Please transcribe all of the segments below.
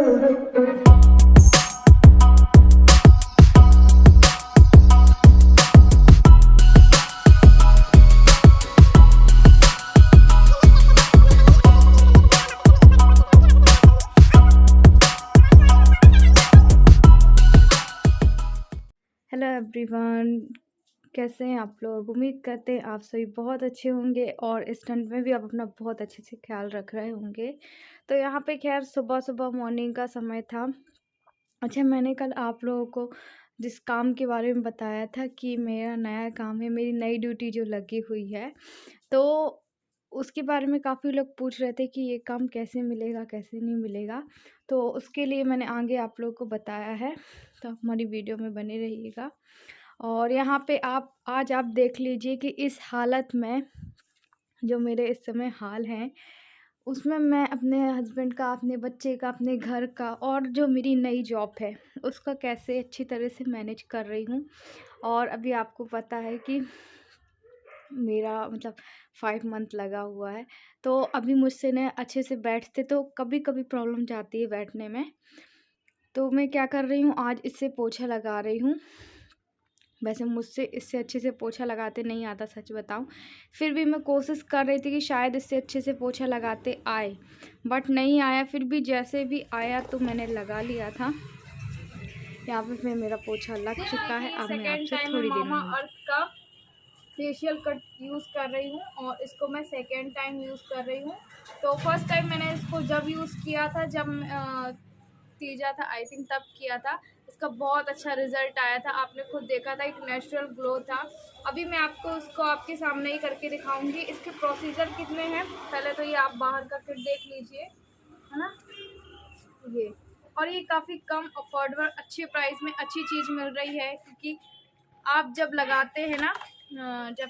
Hello everyone, कैसे हैं आप लोग। उम्मीद करते हैं आप सभी बहुत अच्छे होंगे और इस ठंड में भी आप अपना बहुत अच्छे से ख्याल रख रहे होंगे। तो यहाँ पे खैर सुबह सुबह मॉर्निंग का समय था। अच्छा, मैंने कल आप लोगों को जिस काम के बारे में बताया था कि मेरा नया काम है, मेरी नई ड्यूटी जो लगी हुई है, तो उसके बारे में काफ़ी लोग पूछ रहे थे कि ये काम कैसे मिलेगा, कैसे नहीं मिलेगा। तो उसके लिए मैंने आगे आप लोगों को बताया है, तो आप हमारी वीडियो में बने रहिएगा। और यहाँ पे आज आप देख लीजिए कि इस हालत में जो मेरे इस समय हाल हैं, उसमें मैं अपने हस्बैंड का, अपने बच्चे का, अपने घर का और जो मेरी नई जॉब है उसका कैसे अच्छी तरह से मैनेज कर रही हूँ। और अभी आपको पता है कि मेरा मतलब 5 मंथ लगा हुआ है, तो अभी मुझसे न अच्छे से बैठते तो कभी कभी प्रॉब्लम जाती है बैठने में। तो मैं क्या कर रही हूँ, आज इससे पोछा लगा रही हूँ। वैसे मुझसे इससे अच्छे से पोछा लगाते नहीं आता, सच बताऊँ। फिर भी मैं कोशिश कर रही थी कि शायद इससे अच्छे से पोछा लगाते आए, बट नहीं आया। फिर भी जैसे भी आया तो मैंने लगा लिया था। यहाँ पे फिर मेरा पोछा लग चुका है। अब मैं आपसे थोड़ी देर में मामा अर्थ का फेशियल कट यूज़ कर रही हूँ और इसको मैं सेकेंड टाइम यूज़ कर रही हूँ। तो फर्स्ट टाइम मैंने इसको जब यूज़ किया था, जब तीजा था आई थिंक, तब किया था। इसका बहुत अच्छा रिजल्ट आया था, आपने खुद देखा था, एक नेचुरल ग्लो था। अभी मैं आपको उसको आपके सामने ही करके दिखाऊंगी। इसके प्रोसीजर कितने हैं, पहले तो ये आप बाहर का किट देख लीजिए, है ना। ये और ये काफ़ी कम अफोर्डेबल, अच्छे प्राइस में अच्छी चीज़ मिल रही है, क्योंकि आप जब लगाते हैं ना, जब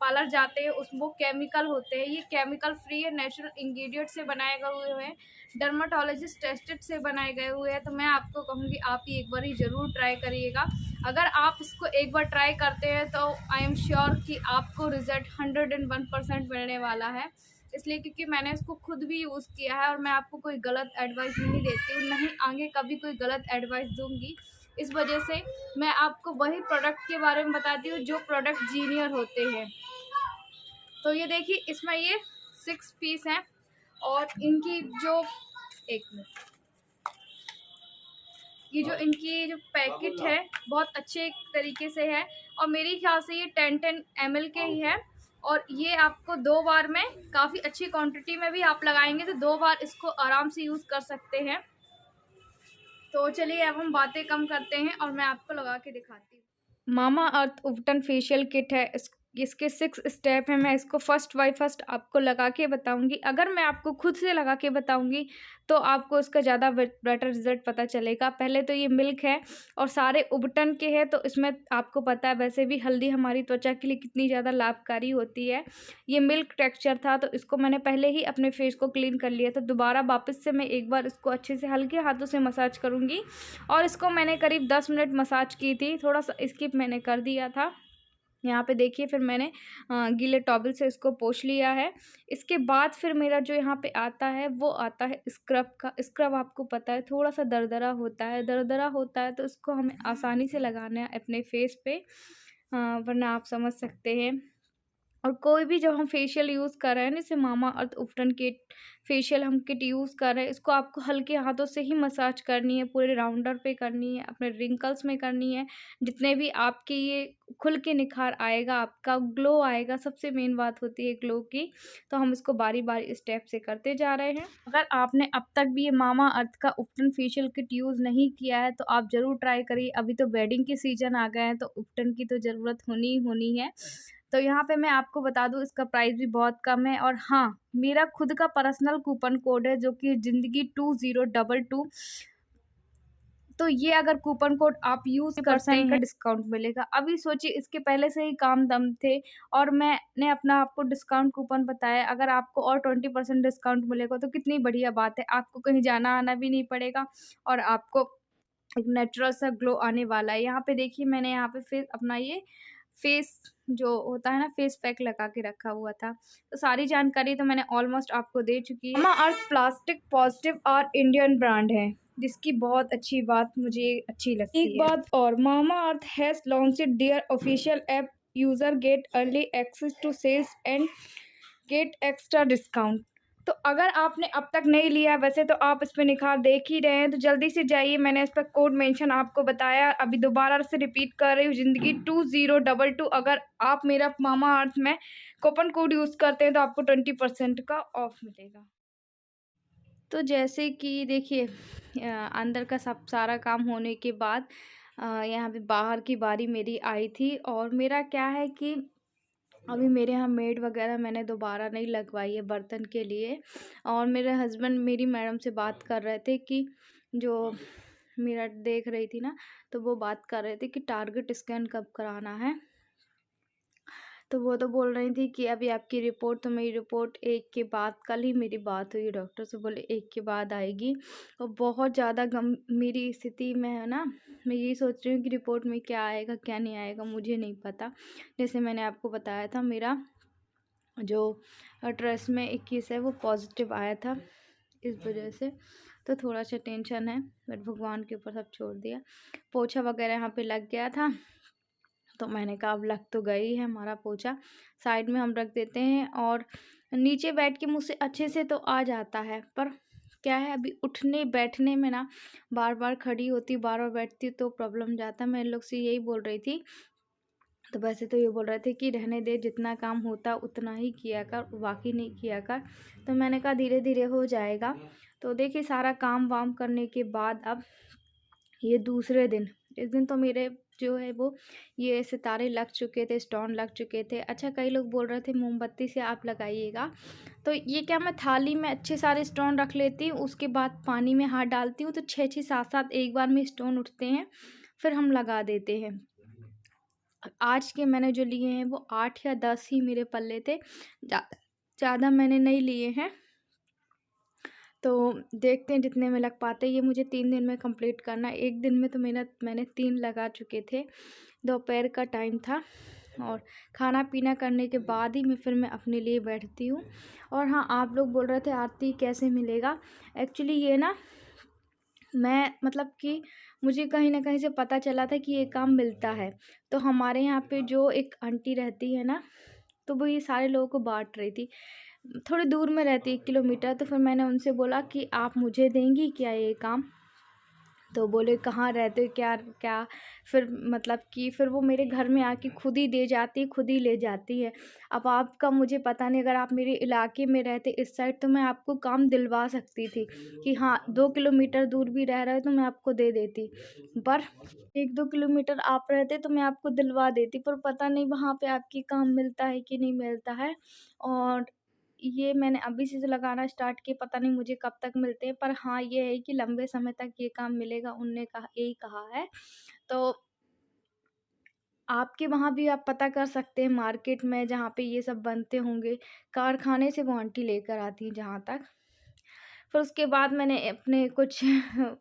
पार्लर जाते हैं, उस वो केमिकल होते हैं, ये केमिकल फ्री है, नेचुरल इंग्रेडिएंट से बनाए गए हुए हैं, डर्माटोलॉजिस्ट टेस्टेड से बनाए गए हुए हैं। तो मैं आपको कहूँगी आप ये एक बार ही ज़रूर ट्राई करिएगा। अगर आप इसको एक बार ट्राई करते हैं तो आई एम श्योर कि आपको रिजल्ट 101% मिलने वाला है। इसलिए क्योंकि मैंने इसको खुद भी यूज़ किया है और मैं आपको कोई गलत एडवाइस नहीं देती हूँ, नहीं आगे कभी कोई गलत एडवाइस दूँगी। इस वजह से मैं आपको वही प्रोडक्ट के बारे में बताती हूँ जो प्रोडक्ट जीनियर होते हैं। तो ये देखिए, इसमें ये 6 पीस हैं और इनकी जो एक मिनट, ये जो इनकी जो पैकेट है बहुत अच्छे तरीके से है और मेरे ख्याल से ये 10 ml के ही है। और ये आपको 2 बार में, काफ़ी अच्छी क्वांटिटी में भी आप लगाएंगे तो 2 बार इसको आराम से यूज़ कर सकते हैं। तो चलिए अब हम बातें कम करते हैं और मैं आपको लगा के दिखाती हूँ। मामा अर्थ उबटन फेशियल किट है। इसके 6 स्टेप हैं। मैं इसको फर्स्ट बाय फर्स्ट आपको लगा के बताऊंगी। अगर मैं आपको खुद से लगा के बताऊंगी तो आपको इसका ज़्यादा बेटर रिजल्ट पता चलेगा। पहले तो ये मिल्क है और सारे उबटन के हैं, तो इसमें आपको पता है वैसे भी हल्दी हमारी त्वचा के लिए कितनी ज़्यादा लाभकारी होती है। ये मिल्क टेक्सचर था, तो इसको मैंने पहले ही अपने फेस को क्लीन कर लिया, तो दोबारा वापस से मैं एक बार इसको अच्छे से हल्के हाथों से मसाज करूँगी। और इसको मैंने करीब 10 मिनट मसाज की थी, थोड़ा सा स्किप मैंने कर दिया था। यहाँ पे देखिए, फिर मैंने गीले टॉवल से इसको पोंछ लिया है। इसके बाद फिर मेरा जो यहाँ पे आता है वो आता है स्क्रब का। स्क्रब आपको पता है थोड़ा सा दरदरा होता है, तो इसको हमें आसानी से लगाना है अपने फेस पे, वरना आप समझ सकते हैं। और कोई भी जब हम फेशियल यूज़ कर रहे हैं, जैसे मामा अर्थ उबटन किट फेशियल हम किट यूज़ कर रहे हैं, इसको आपको हल्के हाथों से ही मसाज करनी है, पूरे राउंडर पे करनी है, अपने रिंकल्स में करनी है, जितने भी आपके ये खुल के निखार आएगा, आपका ग्लो आएगा। सबसे मेन बात होती है ग्लो की। तो हम इसको बारी बारी स्टेप से करते जा रहे हैं। अगर आपने अब तक भी ये मामा अर्थ का उबटन फेशियल किट यूज़ नहीं किया है तो आप ज़रूर ट्राई करिए। अभी तो वेडिंग के सीजन आ गए हैं, तो उबटन की तो ज़रूरत होनी ही होनी है। तो यहाँ पे मैं आपको बता दूँ, इसका प्राइस भी बहुत कम है। और हाँ, मेरा खुद का पर्सनल कूपन कोड है जो कि ज़िंदगी 2022। तो ये अगर कूपन कोड आप यूज़ करते हैं, डिस्काउंट मिलेगा। अभी सोचिए, इसके पहले से ही काम दम थे और मैंने अपना आपको डिस्काउंट कूपन बताया। अगर आपको और 20% डिस्काउंट मिलेगा तो कितनी बढ़िया बात है। आपको कहीं जाना आना भी नहीं पड़ेगा और आपको एक नेचुरल सा ग्लो आने वाला है। यहाँ पे देखिए, मैंने यहाँ पे फिर अपना ये फेस जो होता है ना फेस पैक लगा के रखा हुआ था। तो सारी जानकारी तो मैंने ऑलमोस्ट आपको दे चुकी है। मामा अर्थ प्लास्टिक पॉजिटिव और इंडियन ब्रांड है, जिसकी बहुत अच्छी बात मुझे अच्छी लगती है। एक बात और, Mamaearth has launched their official app, user get early access to sales and get extra discount. तो अगर आपने अब तक नहीं लिया, वैसे तो आप इस पे निखार देख ही रहे हैं, तो जल्दी से जाइए। मैंने इस पर कोड मेंशन आपको बताया, अभी दोबारा से रिपीट कर रही हूँ, ज़िंदगी 2022। अगर आप मेरा मामा अर्थ में कूपन कोड यूज़ करते हैं तो आपको 20% का ऑफ मिलेगा। तो जैसे कि देखिए अंदर का सब सारा काम होने के बाद यहाँ पे बाहर की बारी मेरी आई थी। और मेरा क्या है कि अभी मेरे यहाँ मेड वगैरह मैंने दोबारा नहीं लगवाई है बर्तन के लिए। और मेरे हस्बैंड मेरी मैडम से बात कर रहे थे कि जो मेरा देख रही थी ना, तो वो बात कर रहे थे कि टारगेट स्कैन कब कराना है। तो वो तो बोल रही थी कि अभी आपकी रिपोर्ट, तो मेरी रिपोर्ट एक के बाद, कल ही मेरी बात हुई डॉक्टर से, बोले एक के बाद आएगी। और बहुत ज़्यादा मेरी स्थिति में है ना, मैं यही सोच रही हूँ कि रिपोर्ट में क्या आएगा क्या नहीं आएगा मुझे नहीं पता। जैसे मैंने आपको बताया था, मेरा जो ट्रेस में 21 है वो पॉजिटिव आया था, इस वजह से तो थोड़ा सा टेंशन है, बट भगवान के ऊपर सब छोड़ दिया। पोछा वगैरह यहाँ पे लग गया था, तो मैंने कहा अब लग तो गई है हमारा पोछा, साइड में हम रख देते हैं। और नीचे बैठ के मुझसे अच्छे से तो आ जाता है, पर क्या है अभी उठने बैठने में ना बार बार खड़ी होती, बार बार बैठती तो प्रॉब्लम जाता। मैं इन लोग से यही बोल रही थी, तो वैसे तो ये बोल रहे थे कि रहने दे, जितना काम होता उतना ही किया कर, बाकी नहीं किया कर। तो मैंने कहा धीरे धीरे हो जाएगा। तो देखिए सारा काम वाम करने के बाद अब ये दूसरे दिन, इस दिन तो मेरे जो है वो ये सितारे लग चुके थे, स्टोन लग चुके थे। अच्छा कई लोग बोल रहे थे मोमबत्ती से आप लगाइएगा, तो ये क्या, मैं थाली में अच्छे सारे स्टोन रख लेती हूँ, उसके बाद पानी में हाथ डालती हूँ तो 6-6 7-7 एक बार में स्टोन उठते हैं, फिर हम लगा देते हैं। आज के मैंने जो लिए हैं वो 8 या 10 ही मेरे पल्ले थे, ज़्यादा मैंने नहीं लिए हैं। तो देखते हैं जितने में लग पाते हैं। ये मुझे 3 दिन में कंप्लीट करना है। एक दिन में तो मैंने 3 लगा चुके थे, दोपहर का टाइम था, और खाना पीना करने के बाद ही मैं अपने लिए बैठती हूँ। और हाँ, आप लोग बोल रहे थे आरती कैसे मिलेगा, एक्चुअली ये ना मैं मतलब कि मुझे कहीं न कहीं से पता चला था कि ये काम मिलता है। तो हमारे यहाँ पे जो एक आंटी रहती है ना, तो वो ये सारे लोगों को बाँट रही थी। थोड़ी दूर में रहती है 1 किलोमीटर, तो फिर मैंने उनसे बोला कि आप मुझे देंगी क्या ये काम? तो बोले कहाँ रहते हो, क्या क्या? फिर मतलब कि फिर वो मेरे घर में आके खुद ही दे जाती है, खुद ही ले जाती है। अब आपका मुझे पता नहीं, अगर आप मेरे इलाके में रहते इस साइड तो मैं आपको काम दिलवा सकती थी कि हाँ 2 किलोमीटर दूर भी रह रहे हो तो मैं आपको दे देती। पर 1-2 किलोमीटर आप रहते तो मैं आपको दिलवा देती, पर पता नहीं वहाँ पे आपकी काम मिलता है कि नहीं मिलता है। और ये मैंने अभी से जो लगाना स्टार्ट किए, पता नहीं मुझे कब तक मिलते हैं, पर हाँ, ये है कि लंबे समय तक ये काम मिलेगा, उनने कहा यही कहा है। तो आपके वहाँ भी आप पता कर सकते हैं मार्केट में जहाँ पे ये सब बनते होंगे, कारखाने से वो आंटी लेकर आती हैं जहाँ तक। फिर उसके बाद मैंने अपने कुछ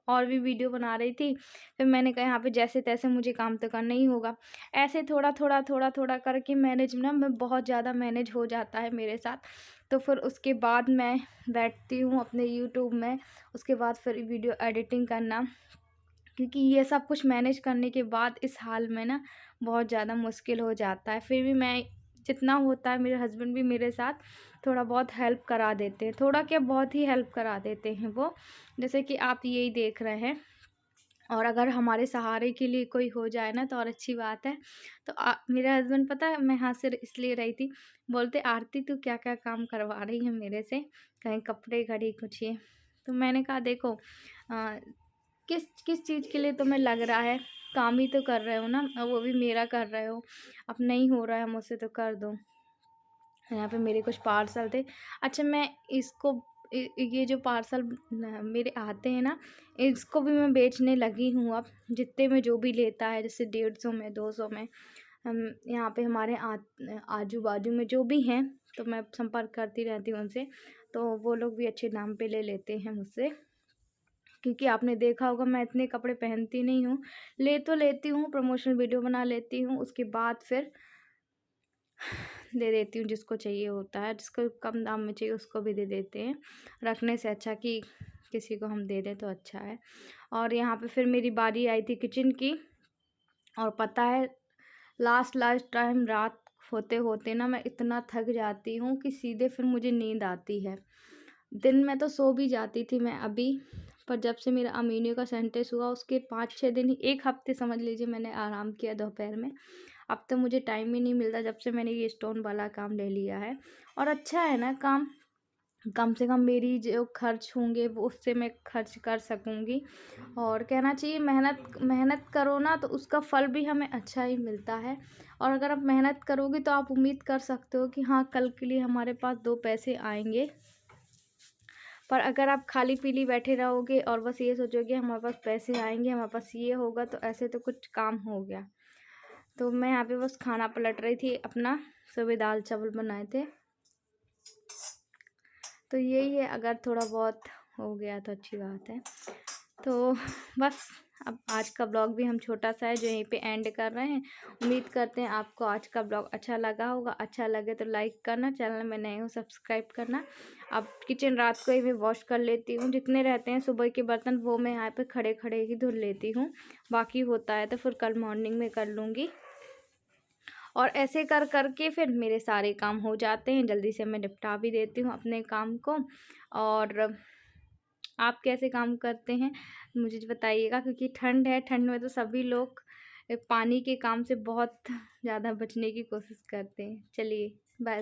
और भी वीडियो बना रही थी, फिर मैंने कहा यहाँ पे जैसे-तैसे मुझे काम तो करना ही होगा। ऐसे थोड़ा-थोड़ा, थोड़ा-थोड़ा करके मैनेज ना मैं बहुत ज़्यादा मैनेज हो जाता है मेरे साथ। तो फिर उसके बाद मैं बैठती हूँ अपने यूट्यूब में, उसके बाद फिर वीडियो एडिटिंग करना, क्योंकि ये सब कुछ मैनेज करने के बाद इस हाल में ना बहुत ज़्यादा मुश्किल हो जाता है। फिर भी मैं जितना होता है, मेरे हस्बैंड भी मेरे साथ थोड़ा बहुत हेल्प करा देते हैं, थोड़ा क्या बहुत ही हेल्प करा देते हैं वो, जैसे कि आप यही देख रहे हैं। और अगर हमारे सहारे के लिए कोई हो जाए ना तो और अच्छी बात है। तो मेरे हस्बैंड, पता है मैं हँस इसलिए रही थी, बोलते आरती तू क्या-क्या काम करवा रही है मेरे से, कहीं कपड़े, घड़ी कुछ ये। तो मैंने कहा देखो किस किस चीज़ के लिए तुम्हें लग रहा है, काम ही तो कर रहे हो ना, और वो भी मेरा कर रहे हो। अब नहीं हो रहा है मुझसे तो कर दो। यहाँ पे मेरे कुछ पार्सल थे। अच्छा मैं इसको ये जो पार्सल मेरे आते हैं ना, इसको भी मैं बेचने लगी हूँ अब, जितने में जो भी लेता है, जैसे 150 में, 200 में। हम यहाँ पे हमारे आजू बाजू में जो भी हैं, तो मैं संपर्क करती रहती हूँ उनसे, तो वो लोग भी अच्छे दाम पे ले लेते हैं मुझसे। क्योंकि आपने देखा होगा मैं इतने कपड़े पहनती नहीं हूँ, ले तो लेती हूँ, प्रमोशनल वीडियो बना लेती हूँ, उसके बाद फिर दे देती हूँ, जिसको चाहिए होता है, जिसको कम दाम में चाहिए उसको भी दे देते हैं। रखने से अच्छा कि किसी को हम दे दें तो अच्छा है। और यहाँ पे फिर मेरी बारी आई थी किचन की, और पता है लास्ट टाइम रात होते होते ना मैं इतना थक जाती हूँ कि सीधे फिर मुझे नींद आती है। दिन में तो सो भी जाती थी मैं अभी, पर जब से मेरा अमीनो का सेंटेंस हुआ उसके 5-6 दिन ही, 1 हफ्ते समझ लीजिए मैंने आराम किया दोपहर में। अब तो मुझे टाइम ही नहीं मिलता जब से मैंने ये स्टोन वाला काम ले लिया है। और अच्छा है ना काम, कम से कम मेरी जो खर्च होंगे वो उससे मैं खर्च कर सकूँगी। और कहना चाहिए मेहनत मेहनत करो ना तो उसका फल भी हमें अच्छा ही मिलता है। और अगर आप मेहनत करोगे तो आप उम्मीद कर सकते हो कि हाँ, कल के लिए हमारे पास 2 पैसे आएँगे। पर अगर आप खाली पीली बैठे रहोगे और बस ये सोचोगे हमारे पास पैसे आएँगे, हमारे पास ये होगा, तो ऐसे तो कुछ काम हो गया। तो मैं यहाँ पे बस खाना पलट रही थी अपना, सुबह दाल चावल बनाए थे। तो यही है, अगर थोड़ा बहुत हो गया तो अच्छी बात है। तो बस अब आज का ब्लॉग भी हम छोटा सा है जो यहीं पे एंड कर रहे हैं। उम्मीद करते हैं आपको आज का ब्लॉग अच्छा लगा होगा। अच्छा लगे तो लाइक करना, चैनल में नए हो सब्सक्राइब करना। अब किचन रात को ही मैं वॉश कर लेती हूँ, जितने रहते हैं सुबह के बर्तन वो मैं यहाँ पे खड़े खड़े ही धुल लेती हूँ। बाकी होता है तो फिर कल मॉर्निंग में कर लूँगी। और ऐसे कर करके फिर मेरे सारे काम हो जाते हैं, जल्दी से मैं निपटा भी देती हूँ अपने काम को। और आप कैसे काम करते हैं मुझे बताइएगा, क्योंकि ठंड है, ठंड में तो सभी लोग पानी के काम से बहुत ज़्यादा बचने की कोशिश करते हैं। चलिए बाय।